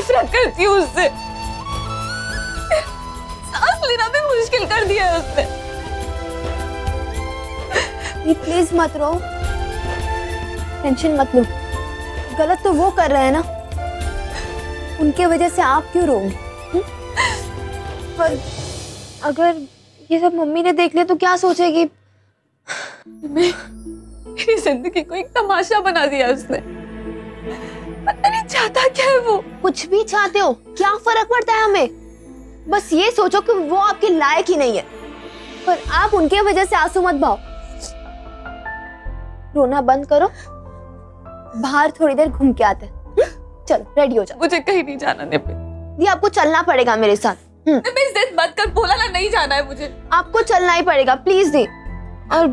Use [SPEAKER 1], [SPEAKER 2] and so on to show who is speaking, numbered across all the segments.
[SPEAKER 1] नफरत करती हूँ उससे। सांस लेना भी मुश्किल कर दिया है उसने।
[SPEAKER 2] प्लीज मत रो, टेंशन मत लो। गलत तो वो कर रहे हैं ना, उनके वजह से आप क्यों रोगे? पर अगर ये सब मम्मी ने देख लिया तो क्या सोचेगी?
[SPEAKER 1] मेरी जिंदगी को एक तमाशा बना दिया उसने। पता नहीं चाहता क्या है वो।
[SPEAKER 2] कुछ भी चाहते हो, क्या फर्क पड़ता है हमें? बस ये सोचो कि वो आपके लायक ही नहीं है। पर आप उनके वजह से आंसू मत बहाओ। रोना बंद करो, बाहर थोड़ी देर घूम के आते हैं। चलो रेडी हो जाओ।
[SPEAKER 1] मुझे कहीं नहीं जाना निम्मी।
[SPEAKER 2] ये आपको चलना पड़ेगा मेरे साथ।
[SPEAKER 1] निम्मी जिद मत कर, बोला ना नहीं जाना है मुझे।
[SPEAKER 2] आपको चलना ही पड़ेगा प्लीज दी। और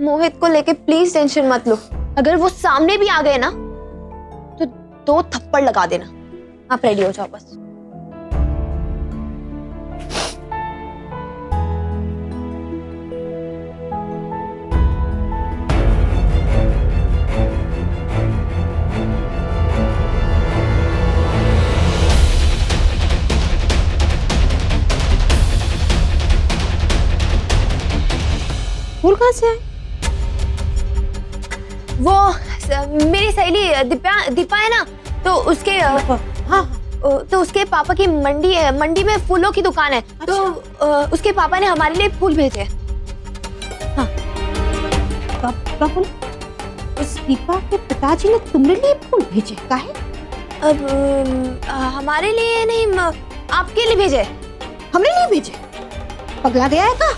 [SPEAKER 2] मोहित को लेके प्लीज टेंशन मत लो। अगर वो सामने भी आ गए ना तो 2 थप्पड़ लगा देना। आप रेडी हो जाओ बस।
[SPEAKER 3] फूल कहाँ से आए?
[SPEAKER 2] वो मेरी सहेली दीपा है ना, तो उसके
[SPEAKER 3] हाँ
[SPEAKER 2] तो उसके पापा की मंडी में फूलों की दुकान है। तो उसके पापा ने हमारे लिए फूल भेजे। हाँ।
[SPEAKER 3] पापा बोले उस दीपा के पिताजी ने तुम्हारे लिए फूल भेजे? काहे?
[SPEAKER 2] अब हमारे लिए नहीं, आपके लिए भेजे।
[SPEAKER 3] हमने लिए भेजे? पगला गया है का?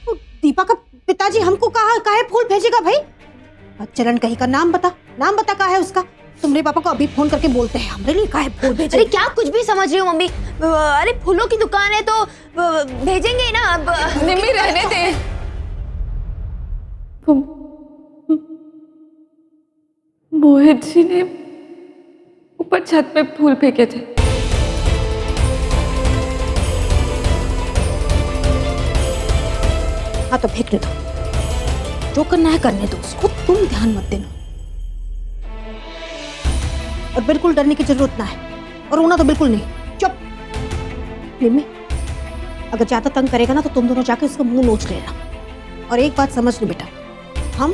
[SPEAKER 3] तो दीपा का पिताजी हमको काहे फूल भेजेगा भाई? चरण कहीं का नाम बता कहाँ है उसका। तुम्हारे पापा को अभी फोन करके बोलते हैं हमारे लिए काहे फूल भेजे।
[SPEAKER 2] अरे क्या कुछ भी समझ रही हो मम्मी? अरे फूलों की दुकान है तो भेजेंगे ही ना। अब
[SPEAKER 1] निम्मी रहने दे। मोहित जी ने ऊपर छत पे फूल फेंके थे।
[SPEAKER 3] हाँ तो फेंकने दो, जो करना है करने दो उसको, तुम ध्यान मत देना। और बिल्कुल डरने की जरूरत ना है, और रोना तो बिल्कुल नहीं। चुप। निम्मी, अगर ज्यादा तंग करेगा ना तो तुम दोनों जाके उसका मुंह नोच लेना। और एक बात समझ लो बेटा, हम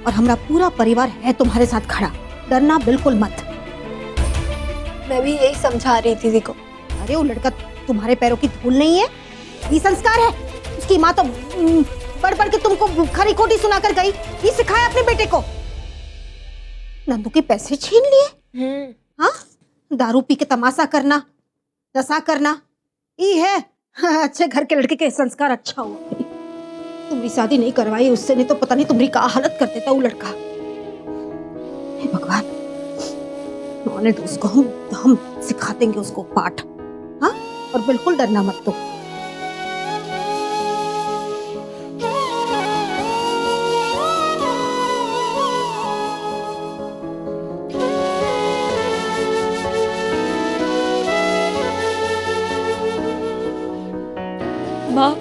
[SPEAKER 3] और हमारा पूरा परिवार है तुम्हारे साथ खड़ा। डरना बिल्कुल मत।
[SPEAKER 2] मैं भी यही समझा रही थी को।
[SPEAKER 3] अरे वो लड़का तुम्हारे पैरों की धूल नहीं है, ये संस्कार है। उसकी माँ तो पढ़ के तुमको खरी खोटी सुनाकर गई। ये सिखाया अपने बेटे को। नंदू के पैसे छीन लिए। हाँ, दारू पी के तमाशा करना, नशा करना, ये है अच्छे घर के लड़के के संस्कार। अच्छा हुआ तुम्हारी शादी नहीं करवाई उससे, नहीं तो पता नहीं तुम्हारी क्या हालत कर देता वो लड़का। हे भगवान, नौने तो उसको हम सिखा देंगे उसको पाठ। हाँ, और बिल्कुल डरना मत तो।
[SPEAKER 1] माँ,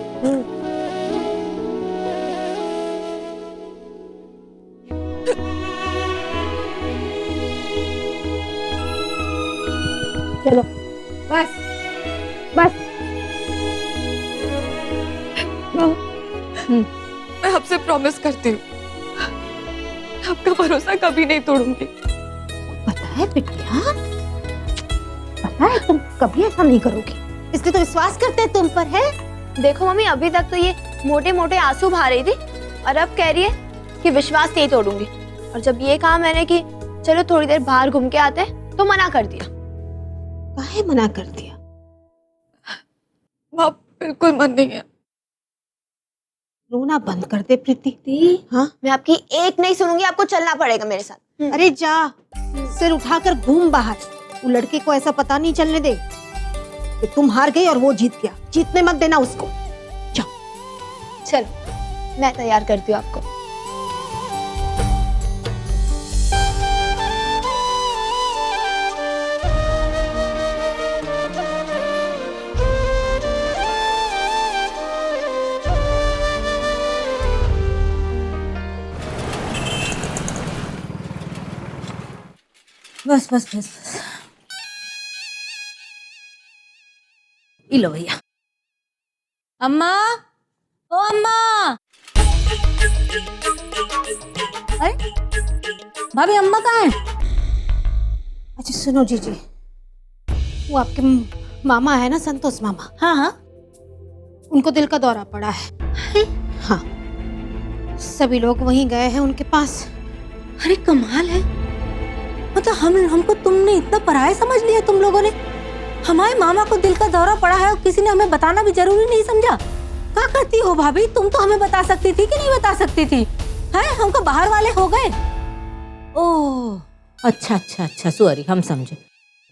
[SPEAKER 3] चलो बस बस।
[SPEAKER 1] माँ, मैं आपसे प्रॉमिस करती हूँ, आपका भरोसा कभी नहीं तोड़ूंगी।
[SPEAKER 3] पता है बिटिया, पता है तुम कभी ऐसा नहीं करोगी, इसलिए तो विश्वास करते हैं तुम पर। है
[SPEAKER 2] देखो मम्मी, अभी तक तो ये मोटे मोटे आंसू बहा रही थी और अब कह रही है कि विश्वास नहीं तोड़ूंगी। और जब ये कहा मैंने कि चलो थोड़ी देर बाहर घूम के आते हैं तो मना कर दिया।
[SPEAKER 3] काहे मना कर दिया?
[SPEAKER 1] माँ बिल्कुल मन नहीं है।
[SPEAKER 3] रोना बंद कर दे प्रीति। हाँ,
[SPEAKER 2] मैं आपकी एक नहीं सुनूंगी, आपको चलना पड़ेगा मेरे साथ।
[SPEAKER 3] अरे जा, सिर उठाकर घूम बाहर। वो लड़के को ऐसा पता नहीं चलने दे कि तुम हार गई और वो जीत गया। जीतने मत देना उसको। जाओ।
[SPEAKER 2] चलो मैं तैयार करती हूँ आपको।
[SPEAKER 3] बस बस बस बस।
[SPEAKER 4] लो भैया। अम्मा, ओ अम्मा। अरे भाभी, अम्मा कहाँ है?
[SPEAKER 3] अच्छा सुनो जीजी, वो आपके मामा है ना, संतोष मामा,
[SPEAKER 4] हाँ हाँ।
[SPEAKER 3] उनको दिल का दौरा पड़ा है। हाँ, सभी लोग वहीं गए हैं उनके पास।
[SPEAKER 4] अरे कमाल है, मतलब हमको तुमने इतना पराया समझ लिया तुम लोगों ने। हमारे मामा को दिल का दौरा पड़ा है और किसी ने हमें बताना भी जरूरी नहीं समझा। क्या करती हो भाभी, तुम तो हमें बता सकती थी कि नहीं बता सकती थी? हैं, हमको बाहर वाले हो गए। ओह अच्छा अच्छा अच्छा, सॉरी, हम समझे।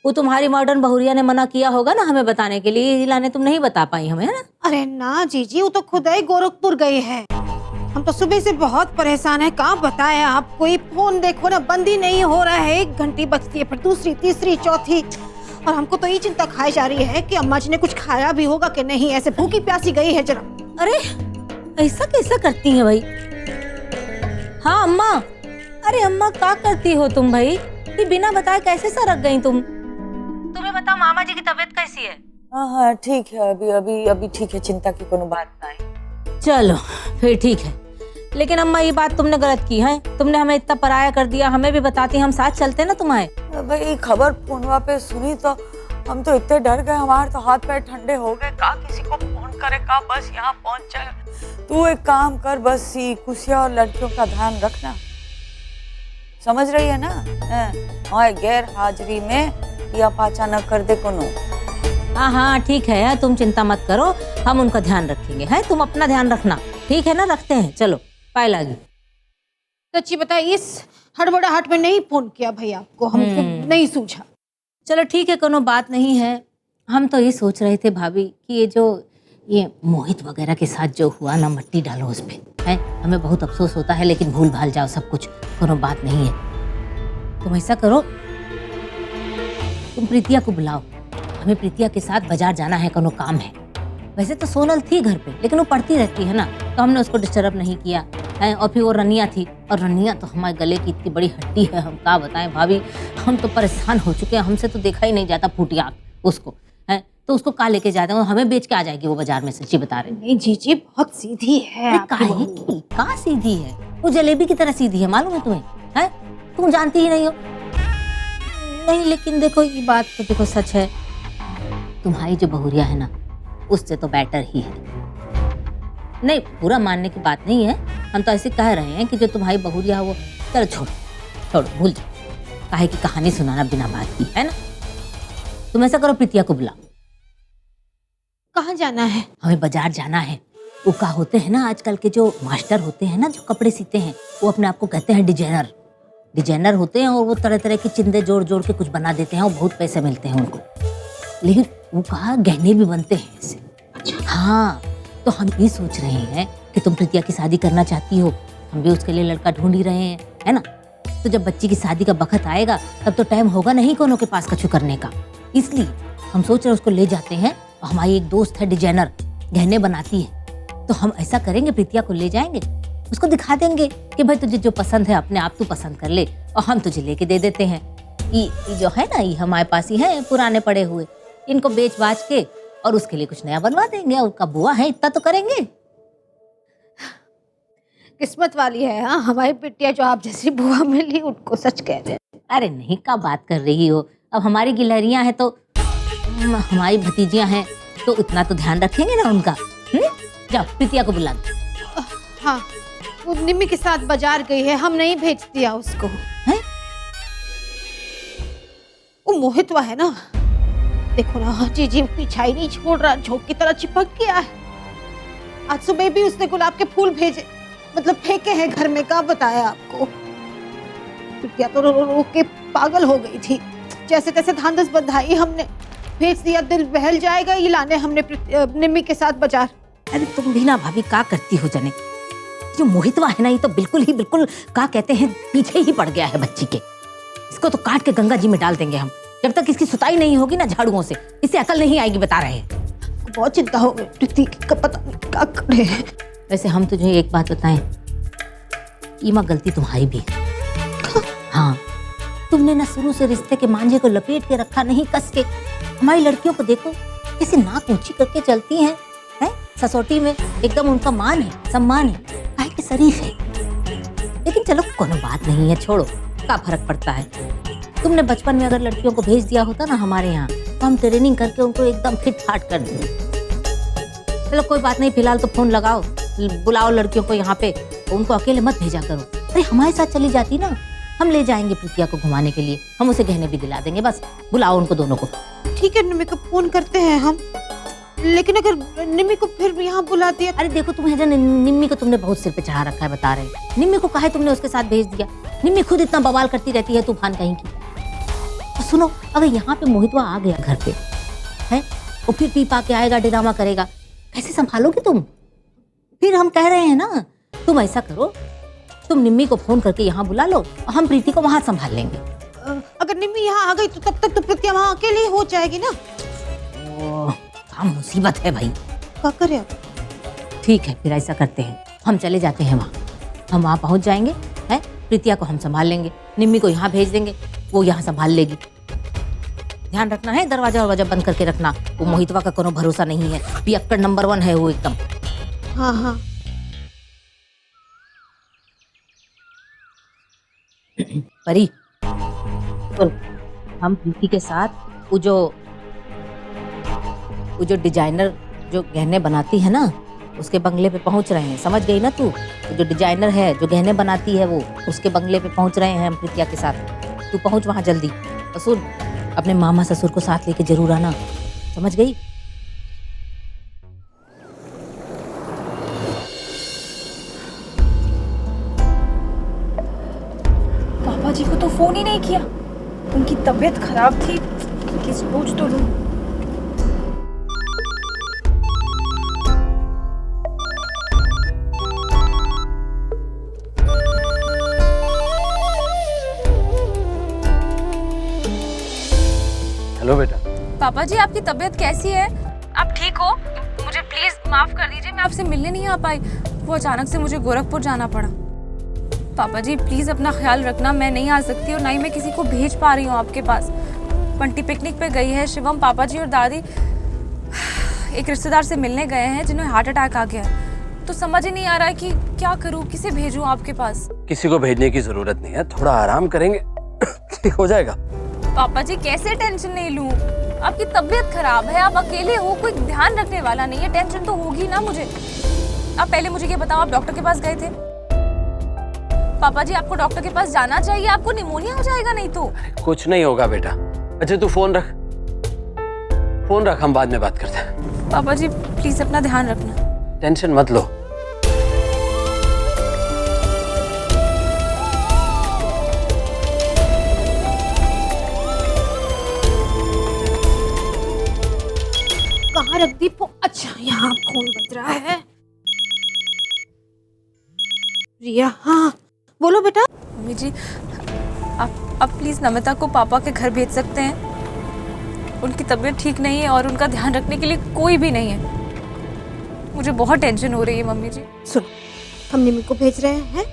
[SPEAKER 4] वो तुम्हारी मॉडर्न बहुरिया ने मना किया होगा ना हमें बताने के लिए, इलाने तुम नहीं बता पाई हमें, है ना?
[SPEAKER 3] अरे ना जीजी, वो तो खुद ही गोरखपुर गई है। हम तो सुबह से बहुत परेशान है, कहाँ बताया आपको। ये फोन देखो ना, बंद ही नहीं हो रहा है। 1 घंटी बजती है, फिर दूसरी, तीसरी, चौथी, और हमको तो ये चिंता खाई जा रही है कि अम्मा जी ने कुछ खाया भी होगा कि नहीं। ऐसे भूखी प्यासी गई है जरा।
[SPEAKER 4] अरे ऐसा कैसा करती है भाई? हाँ अम्मा। अरे अम्मा क्या करती हो तुम भाई? ये बिना बताए कैसे सरक गई तुम? तुम्हें बताओ मामा जी की तबीयत कैसी है?
[SPEAKER 5] हाँ ठीक है, अभी ठीक है, चिंता की कोनो बात नहीं।
[SPEAKER 4] चलो फिर ठीक है, लेकिन अम्मा ये बात तुमने गलत की है। तुमने हमें इतना पराया कर दिया, हमें भी बताती, हम साथ चलते ना तुम्हारे।
[SPEAKER 5] भाई खबर फोनवा पे सुनी तो हम तो इतने डर गए, हमारे तो हाथ पैर ठंडे हो गए। का किसी को फोन करे, का बस यहाँ पहुँच जाए। तू एक काम कर, बस कुशिया और लड़कियों का ध्यान रखना, समझ रही है ना? वहाँ गैर हाजिरी में या पाचा न कर दे कोनो।
[SPEAKER 4] हाँ हाँ ठीक है, तुम चिंता मत करो, हम उनका ध्यान रखेंगे। है, तुम अपना ध्यान रखना, ठीक है ना? रखते हैं, चलो पाए लागी।
[SPEAKER 3] सच्ची बताइए, इस हड़बड़ाहट में नहीं फोन किया भाई आपको, हमको नहीं सूझा।
[SPEAKER 4] चलो ठीक है, कोनो बात नहीं है। हम तो ये सोच रहे थे भाभी कि ये मोहित वगैरह के साथ जो हुआ ना, मट्टी डालो उस पे, है। हमें बहुत अफसोस होता है, लेकिन भूल भाल जाओ सब कुछ, कोनो बात नहीं है। तुम ऐसा करो, तुम प्रीतिया को बुलाओ, हमें प्रीतिया के साथ बाजार जाना है, कोनो काम है। वैसे तो सोनल थी घर पे, लेकिन वो पढ़ती रहती है ना, तो हमने उसको डिस्टर्ब नहीं किया है। और फिर वो रनिया थी, और रनिया तो हमारे गले की इतनी बड़ी हड्डी है, हम क्या बताएं भाभी। हम तो परेशान हो चुके हैं, हमसे तो देखा ही नहीं जाता फूटिया उसको, है। तो उसको कहाँ लेके जाते हैं, हमें बेच के आ जाएगी वो बाजार में, सच्ची बता रहे।
[SPEAKER 3] नहीं जीजी, बहुत सीधी है आपकी बहू।
[SPEAKER 4] कहाँ सीधी है? वो जलेबी की तरह सीधी है, मालूम है तुम्हें? है, तुम जानती ही नहीं हो। नहीं, लेकिन देखो ये बात तो देखो सच है, तुम्हारी जो बहुरिया है ना, उससे तो बेटर ही है। नहीं, पूरा मानने की बात नहीं है, हम तो ऐसे कह रहे हैं कि जो तुम्हारी बहुरिया है वो, चलो छोड़ो भूल जाओ, काहे की कहानी सुनाना बिना बात की, है ना? तुम ऐसा करो, प्रीतिया को बुलाओ।
[SPEAKER 3] कहाँ जाना है?
[SPEAKER 4] हमें बाजार जाना है। वो क्या होते हैं ना, आजकल के जो मास्टर होते हैं ना, जो कपड़े सीते हैं, वो अपने आप को कहते हैं डिजाइनर होते हैं, और वो तरह तरह के चिंदे जोड़ जोड़ के कुछ बना देते हैं, और बहुत पैसे मिलते हैं उनको। लेकिन वो कहा गहने भी बनते हैं इससे। हाँ, तो हम ये सोच रहे हैं कि तुम प्रीतिया की शादी करना चाहती हो, हम भी उसके लिए लड़का ढूंढ ही रहे हैं, है ना? तो जब बच्ची की शादी का वक्त आएगा, तब तो टाइम होगा नहीं कोनो के पास कछु करने का। इसलिए हम सोच रहे उसको ले जाते हैं। और हमारी एक दोस्त है डिजाइनर, गहने बनाती है, तो हम ऐसा करेंगे, प्रीतिया को ले जाएंगे, उसको दिखा देंगे कि भाई तुझे जो पसंद है अपने आप तू पसंद कर ले, और हम तुझे लेके दे देते हैं। ये जो है ना, ये हमारे पास ही है पुराने पड़े हुए, इनको बेच बाच के और उसके लिए कुछ नया बनवा देंगे। और उसका बुआ है, इतना तो करेंगे।
[SPEAKER 3] किस्मत वाली है हाँ हमारी बिटिया, जो आप जैसी बुआ मिली, उनको सच कह रहे हैं।
[SPEAKER 4] अरे नहीं, क्या बात कर रही हो? अब हमारी गिलहरियां हैं तो हमारी भतीजियां हैं, तो इतना तो ध्यान रखेंगे ना उनका। जाओ प्रीतिया को बुला दो।
[SPEAKER 3] हाँ, वो निम्मी के साथ बाजार गई है, हम नहीं भेज दिया उसको।
[SPEAKER 4] है?
[SPEAKER 3] वो मोहितवा है ना, देखो ना जीजी पीछा ही नहीं छोड़ रहा, झोंक की तरह चिपक गया है। आज सुबह भी उसने गुलाब के फूल भेजे, मतलब फेंके हैं घर में, क्या बताया आपको। बिटिया तो रो रो के पागल हो गई थी, जैसे तैसे धांधस बंधाई हमने, भेज दिया, दिल बहल जाएगा ये लाने हमने निम्मी के साथ बाजार।
[SPEAKER 4] अरे तुम भी ना भाभी क्या करती हो जाने। जो मोहितवा है ना, ये तो बिल्कुल क्या कहते हैं, पीछे ही पड़ गया है बच्ची के। इसको तो काट के गंगा जी में डाल देंगे हम, जब तक इसकी सुताई नहीं होगी ना झाड़ुओं से, इससे अकल नहीं आएगी, बता रहे हैं।
[SPEAKER 3] बहुत चिंता हो गई प्रीति की, पता नहीं क्या करे।
[SPEAKER 4] वैसे हम तुझे एक बात बताएं, ईमा गलती तुम्हारी भी है। हाँ, तुमने ना शुरू से रिश्ते के मांझे को लपेट के रखा नहीं कस के। हमारी लड़कियों को देखो, कैसे नाक ऊंची करके चलती हैं ससोटी में, एकदम उनका मान है, सम्मान है, काहे के शरीफ है। लेकिन चलो कोनो बात नहीं है, छोड़ो, क्या फर्क पड़ता है। तुमने बचपन में अगर लड़कियों को भेज दिया होता ना हमारे यहाँ, तो हम ट्रेनिंग करके उनको एकदम फिट फाट कर दें। चलो कोई बात नहीं, फिलहाल तो फोन लगाओ, बुलाओ लड़कियों को यहाँ पे, उनको अकेले मत भेजा करो। अरे हमारे साथ चली जाती ना, हम ले जाएंगे प्रीतिया को घुमाने के लिए, हम उसे गहने भी दिला देंगे। बस बुलाओ उनको दोनों को।
[SPEAKER 3] ठीक है निम्मी को फोन करते हैं हम, लेकिन अगर निम्मी को फिर यहाँ बुला दिया।
[SPEAKER 4] अरे देखो तुम्हें जो निम्मी को तुमने बहुत सिर पे चढ़ा रखा है, बता रहे हैं। निम्मी को काहे तुमने उसके साथ भेज दिया? निम्मी खुद इतना बवाल करती रहती है, तूफान कहीं की। तो सुनो, अगर यहाँ पे मोहितवा आ गया घर पे है, वो फिर पी पा के आएगा, ड्रामा करेगा, कैसे संभालोगे तुम? फिर हम कह रहे हैं ना, तुम ऐसा करो, तुम निम्मी को फोन करके यहाँ बुला लो, हम प्रीति को वहाँ संभाल लेंगे।
[SPEAKER 3] अगर निम्मी यहाँ आ गई तो तब तक तो प्रीतिया वहाँ अकेली हो जाएगी ना।
[SPEAKER 4] क्या मुसीबत है भाई।
[SPEAKER 3] क्या करे अब?
[SPEAKER 4] ठीक है, फिर ऐसा करते हैं, हम चले जाते हैं वहाँ, हम वहाँ पहुँच जाएंगे, है प्रीतिया को हम संभाल लेंगे, निम्मी को यहाँ भेज देंगे, वो यहाँ संभाल लेगी। ध्यान रखना है, दरवाजा वरवाजा बंद करके रखना, वो मोहितवा का कोनो भरोसा नहीं है, पियक्कड़ नंबर 1 है वो एकदम।
[SPEAKER 3] हाँ हाँ
[SPEAKER 4] परी सुन, हम प्रीति के साथ वो जो डिजाइनर जो गहने बनाती है ना, उसके बंगले पे पहुंच रहे हैं। समझ गई ना तू? वो जो डिजाइनर है जो गहने बनाती है, वो उसके बंगले पे पहुंच रहे हैं हम प्रीतिया के साथ। तू पहुंच वहां जल्दी। और सुन, अपने मामा ससुर को साथ लेके जरूर आना, समझ गई?
[SPEAKER 1] पापा जी को तो फोन ही नहीं किया, उनकी तबीयत खराब थी, किस पूछ तो लूं।
[SPEAKER 6] हेलो बेटा।
[SPEAKER 1] पापा जी, आपकी तबीयत कैसी है? आप ठीक हो? मुझे प्लीज माफ कर दीजिए, मैं आपसे मिलने नहीं आ पाई, वो अचानक से मुझे गोरखपुर जाना पड़ा। पापा जी प्लीज अपना ख्याल रखना, मैं नहीं आ सकती और ना ही मैं किसी को भेज पा रही हूँ आपके पास। बंटी पिकनिक पे गई है, शिवम, पापा जी और दादी एक रिश्तेदार से मिलने गए हैं जिन्हें हार्ट अटैक आ गया है। तो समझ ही नहीं आ रहा है कि क्या करूँ, किसे भेजूँ आपके पास।
[SPEAKER 6] किसी को भेजने की जरूरत नहीं है, थोड़ा आराम करेंगे ठीक हो जाएगा।
[SPEAKER 1] पापा जी कैसे टेंशन नहीं लूं? आपकी तबीयत खराब है, आप अकेले हो, कोई ध्यान रखने वाला नहीं है, टेंशन तो होगी ना मुझे। आप पहले मुझे ये बताओ, आप डॉक्टर के पास गए थे? पापा जी आपको डॉक्टर के पास जाना चाहिए, आपको निमोनिया हो जाएगा नहीं तो।
[SPEAKER 6] कुछ नहीं होगा बेटा। अच्छा तू फोन रख, हम बाद में बात करते हैं।
[SPEAKER 1] पापा जी प्लीज अपना ध्यान रखना।
[SPEAKER 6] टेंशन मत लो।
[SPEAKER 3] कहाँ रख दी? अच्छा यहाँ फोन बज रहा है। रिया, हाँ बोलो बेटा।
[SPEAKER 1] मम्मी जी आप प्लीज नमिता को पापा के घर भेज सकते हैं? उनकी तबीयत ठीक नहीं है और उनका ध्यान रखने के लिए कोई भी नहीं है। मुझे बहुत टेंशन हो रही है मम्मी जी।
[SPEAKER 3] सुनो, हम निमी को भेज रहे हैं,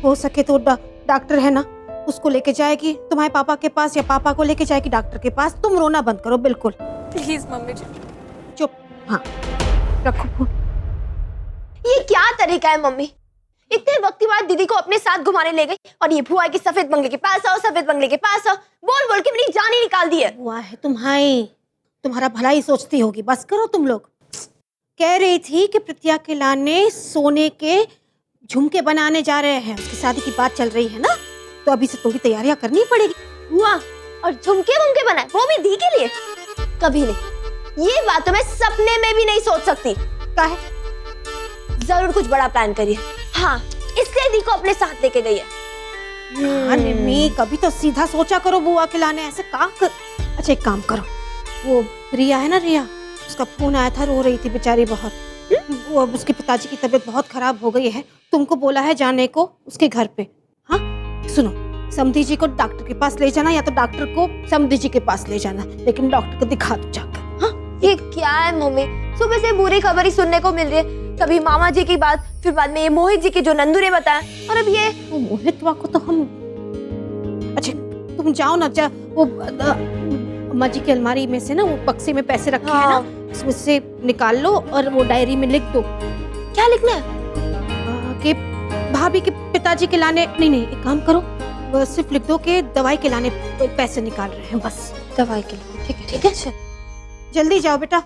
[SPEAKER 3] हो सके तो डॉक्टर है ना, उसको लेके जाएगी तुम्हारे पापा के पास, या पापा को लेके जाएगी डॉक्टर के पास। तुम रोना बंद करो बिल्कुल।
[SPEAKER 1] प्लीज मम्मी जी।
[SPEAKER 3] चुप। हाँ रखो फोन।
[SPEAKER 2] ये क्या तरीका है मम्मी? इतने वक्त बाद दीदी को अपने साथ घुमाने ले गई और ये भुआ की सफेद बंगले के पास आओ, सफेद बंगले के पास आओ, बोल बोल के मेरी जान ही निकाल दी है।
[SPEAKER 3] हुआ है तुम्हारा भला ही सोचती होगी, बस करो तुम लोग। कह रही थी कि प्रीतिया के लाने सोने के झुमके बनाने जा रहे हैं, उसकी शादी की बात चल रही है ना, तो अभी से थोड़ी तैयारियां करनी पड़ेगी।
[SPEAKER 2] हुआ और झुमके वुमके बनाए, वो भी दी के लिए? कभी नहीं, ये बात तो मैं सपने में भी नहीं सोच सकती।
[SPEAKER 3] काहे?
[SPEAKER 2] जरूर कुछ बड़ा प्लान करिए। हाँ, इसलिए दी को अपने साथ लेके गई है।
[SPEAKER 3] हाँ निम्मी, कभी तो सीधा सोचा करो बुआ के लाने ऐसे काम कर। अच्छा एक काम करो, वो रिया है ना, रिया, उसका फोन आया था, रो रही थी बेचारी बहुत। वो अब उसके पिताजी की तबीयत बहुत खराब हो गई है, तुमको बोला है जाने को उसके घर पे। हाँ सुनो, समधी जी को डॉक्टर के पास ले जाना, या तो डॉक्टर को समधी जी के पास ले जाना, लेकिन डॉक्टर को दिखा दो जाकर। हाँ
[SPEAKER 2] ये क्या है मम्मी, सुबह से बुरी खबर ही सुनने को मिल रही है। कभी मामा जी की बात, फिर बाद में ये मोहित जी की जो नंदू ने बताया, और अब ये
[SPEAKER 3] मोहित को तो हम। अच्छा तुम जाओ ना, वो अम्मा जी की अलमारी में से ना वो बक्से में पैसे रखे हैं ना, उसमें से निकाल लो और वो डायरी में लिख दो।
[SPEAKER 2] क्या लिखना है?
[SPEAKER 3] कि भाभी के पिताजी के लाने, नहीं एक काम करो, सिर्फ लिख दो कि दवाई के लाने पैसे निकाल रहे हैं, बस।
[SPEAKER 2] दवाई के लिए? ठीक है
[SPEAKER 3] ठीक है, चल जल्दी जाओ बेटा।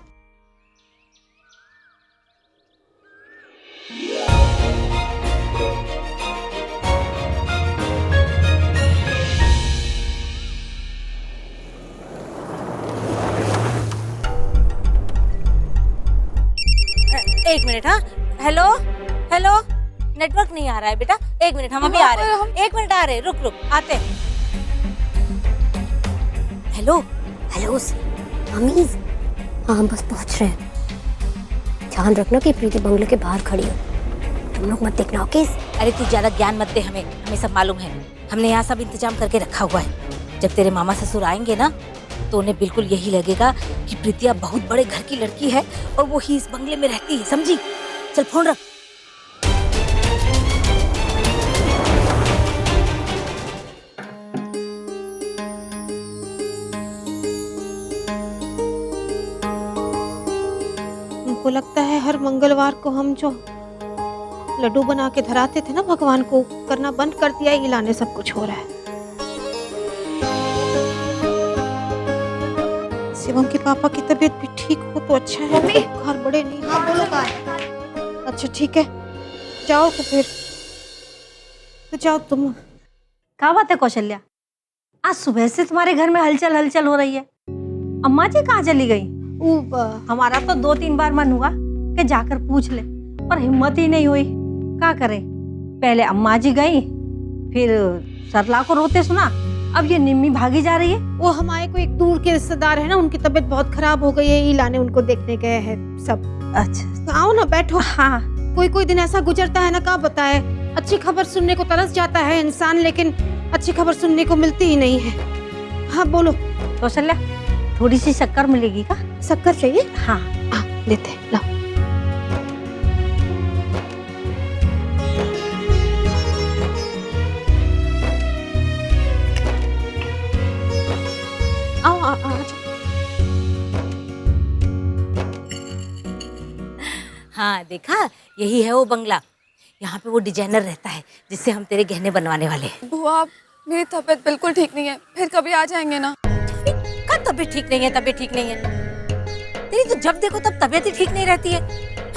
[SPEAKER 4] एक मिनट। हाँ, हेलो हेलो, नेटवर्क नहीं आ रहा है बेटा, एक मिनट, हम अभी आ रहे हैं, एक मिनट आ रहे हैं, रुक रुक आते हैं। हेलो
[SPEAKER 2] हेलो अमीज, हाँ हम बस पहुंच रहे हैं। ध्यान रखना कि प्रीति बंगले के बाहर खड़ी हो, तुम लोग मत देखना, ओके?
[SPEAKER 4] अरे तू ज्यादा ज्ञान मत दे, हमें सब मालूम है। हमने यहाँ सब इंतजाम करके रखा हुआ है। जब तेरे मामा ससुर आएंगे ना तो उन्हें बिल्कुल यही लगेगा कि प्रीतिया बहुत बड़े घर की लड़की है और वो ही इस बंगले में रहती है, समझी? चल फोन रख।
[SPEAKER 3] हमको लगता है हर मंगलवार को हम जो लड्डू बना के धराते थे ना भगवान को, करना बंद कर दिया, ही लाने सब कुछ हो रहा है। शिवम के पापा की तबीयत भी ठीक हो तो अच्छा है। घर बड़े नहीं। हाँ बोलो का। अच्छा ठीक है, जाओ तो फिर तो जाओ तुम।
[SPEAKER 7] क्या बात है कौशल्या, आज सुबह से तुम्हारे घर में हलचल हलचल हो रही है। अम्मा जी कहाँ चली गई? हमारा तो 2-3 बार मन हुआ कि जाकर पूछ ले, पर हिम्मत ही नहीं हुई। क्या करें, पहले अम्मा जी गई, फिर सरला को रोते सुना, अब ये निम्मी भागी जा रही है।
[SPEAKER 3] वो हमारे को एक दूर के रिश्तेदार है ना, उनकी तबीयत बहुत खराब हो गई है, इलाने उनको देखने गए हैं सब।
[SPEAKER 7] अच्छा
[SPEAKER 3] आओ ना, बैठो।
[SPEAKER 7] हाँ,
[SPEAKER 3] कोई दिन ऐसा गुजरता है ना, क्या बताए। अच्छी खबर सुनने को तरस जाता है इंसान, लेकिन अच्छी खबर सुनने को मिलती ही नहीं है। हाँ बोलो।
[SPEAKER 7] कौशल्या, थोड़ी सी शक्कर मिलेगी का?
[SPEAKER 3] शक्कर चाहिए?
[SPEAKER 7] हाँ
[SPEAKER 3] लेते हैं, लाओ। आओ।
[SPEAKER 4] हाँ देखा, यही है वो बंगला। यहाँ पे वो डिजाइनर रहता है जिससे हम तेरे गहने बनवाने वाले हैं।
[SPEAKER 1] बुआ, मेरी तबीयत बिल्कुल ठीक नहीं है, फिर कभी आ जाएंगे ना।
[SPEAKER 4] कब तबीयत ठीक नहीं है? तबीयत ठीक नहीं है तेरी तो जब देखो तब तबीयत ही ठीक नहीं रहती है।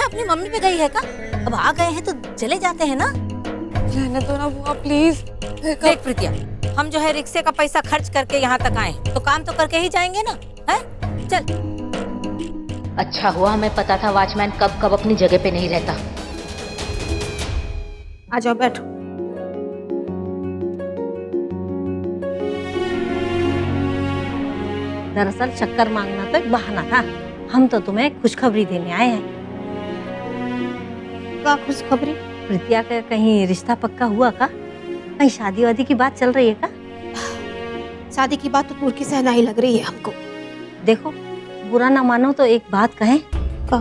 [SPEAKER 4] अपनी मम्मी पे गई है का? अब आ गए हैं तो चले जाते हैं ना।
[SPEAKER 1] रहने दो ना बुआ, प्लीज।
[SPEAKER 4] देख प्रीतिया, हम जो है रिक्शे का पैसा खर्च करके यहाँ तक आए तो काम तो करके ही जाएंगे ना, है? चल।
[SPEAKER 8] अच्छा हुआ हमें पता था वॉचमैन कब कब अपनी जगह पे नहीं रहता।
[SPEAKER 3] आ जाओ, बैठो।
[SPEAKER 7] दरअसल शक्कर मांगना तो एक बहाना था, हम तो तुम्हें खुशखबरी देने आए हैं।
[SPEAKER 3] क्या खुशखबरी?
[SPEAKER 7] प्रीतिया का कहीं रिश्ता पक्का हुआ का? कहीं शादी वादी की बात चल रही है का?
[SPEAKER 3] शादी की बात तो दूर की सहनाई लग रही है हमको।
[SPEAKER 7] देखो, बुरा ना मानो तो एक बात कहें।
[SPEAKER 3] का?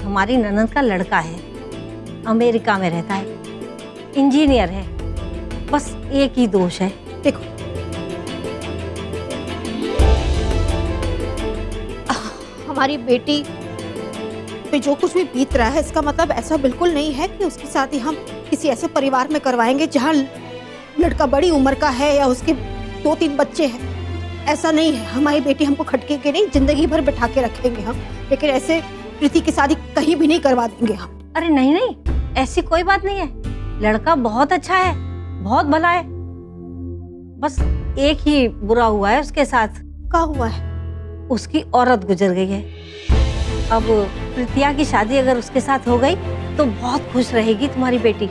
[SPEAKER 7] हमारी ननद का लड़का है, अमेरिका में रहता है, इंजीनियर है, बस एक ही दोष है।
[SPEAKER 3] देखो, हमारी बेटी पे जो कुछ भी बीत रहा है, इसका मतलब ऐसा बिल्कुल नहीं है कि उसकी शादी हम किसी ऐसे परिवार में करवाएंगे जहाँ लड़का बड़ी उम्र का है या उसके 2-3 बच्चे हैं। ऐसा नहीं है। हमारी बेटी हमको खटके के नहीं, जिंदगी भर बैठा के रखेंगे हम, लेकिन ऐसे प्रीति की शादी कहीं भी नहीं करवा देंगे हम।
[SPEAKER 7] अरे नहीं नहीं, ऐसी कोई बात नहीं है। लड़का बहुत अच्छा है, बहुत भला है, बस एक ही बुरा हुआ है उसके साथ।
[SPEAKER 3] क्या हुआ है?
[SPEAKER 7] उसकी औरत गुजर गई है। अब प्रीतिया की शादी अगर उसके साथ हो गई तो बहुत खुश रहेगी तुम्हारी बेटी।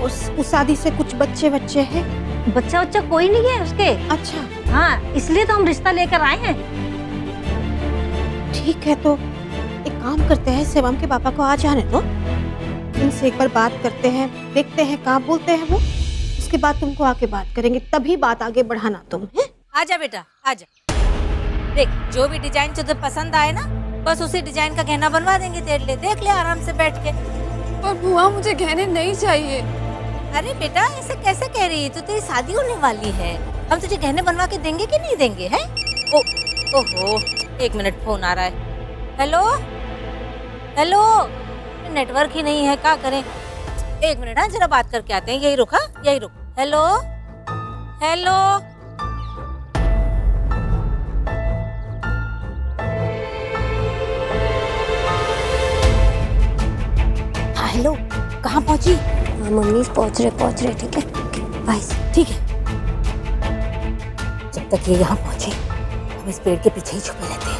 [SPEAKER 3] उस शादी से कुछ बच्चे हैं?
[SPEAKER 7] बच्चा कोई नहीं है उसके।
[SPEAKER 3] अच्छा
[SPEAKER 7] हाँ, इसलिए तो हम रिश्ता लेकर आए हैं।
[SPEAKER 3] ठीक है, तो एक काम करते हैं, शिवम के पापा को आ जाने दो, इनसे एक बार बात करते हैं, देखते हैं कहाँ बोलते हैं वो, उसके बाद तुमको आके बात करेंगे, तभी बात आगे बढ़ाना तुम।
[SPEAKER 4] आजा बेटा, आजा। देख, जो भी डिजाइन तुझे पसंद आए ना, बस उसी डिजाइन का गहना बनवा देंगे तेरे लिए। देख ले आराम से बैठ के।
[SPEAKER 1] पर बुआ, मुझे गहने नहीं चाहिए।
[SPEAKER 4] अरे बेटा, ऐसे कैसे कह रही है? तो तेरी शादी होने वाली है, हम तुझे गहने बनवा के देंगे कि नहीं देंगे, है? ओहो, 1 मिनट, फोन आ रहा है। हेलो हेलो, नेटवर्क ही नहीं है, क्या करें? 1 मिनट, हाँ जरा बात करके आते हैं। यही रुक, हाँ यही रुक। हेलो हेलो, हाँ हेलो, कहाँ पहुंची?
[SPEAKER 2] मम्मी पहुंच रहे ठीक है बाय।
[SPEAKER 4] ठीक है, जब तक ये यहाँ पहुंचे हम इस पेड़ के पीछे ही छुपे रहते हैं।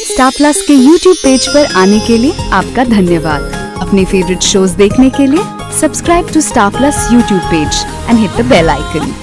[SPEAKER 9] स्टार प्लस के YouTube पेज पर आने के लिए आपका धन्यवाद। अपने फेवरेट शोज देखने के लिए subscribe to Star Plus YouTube page and hit the bell icon.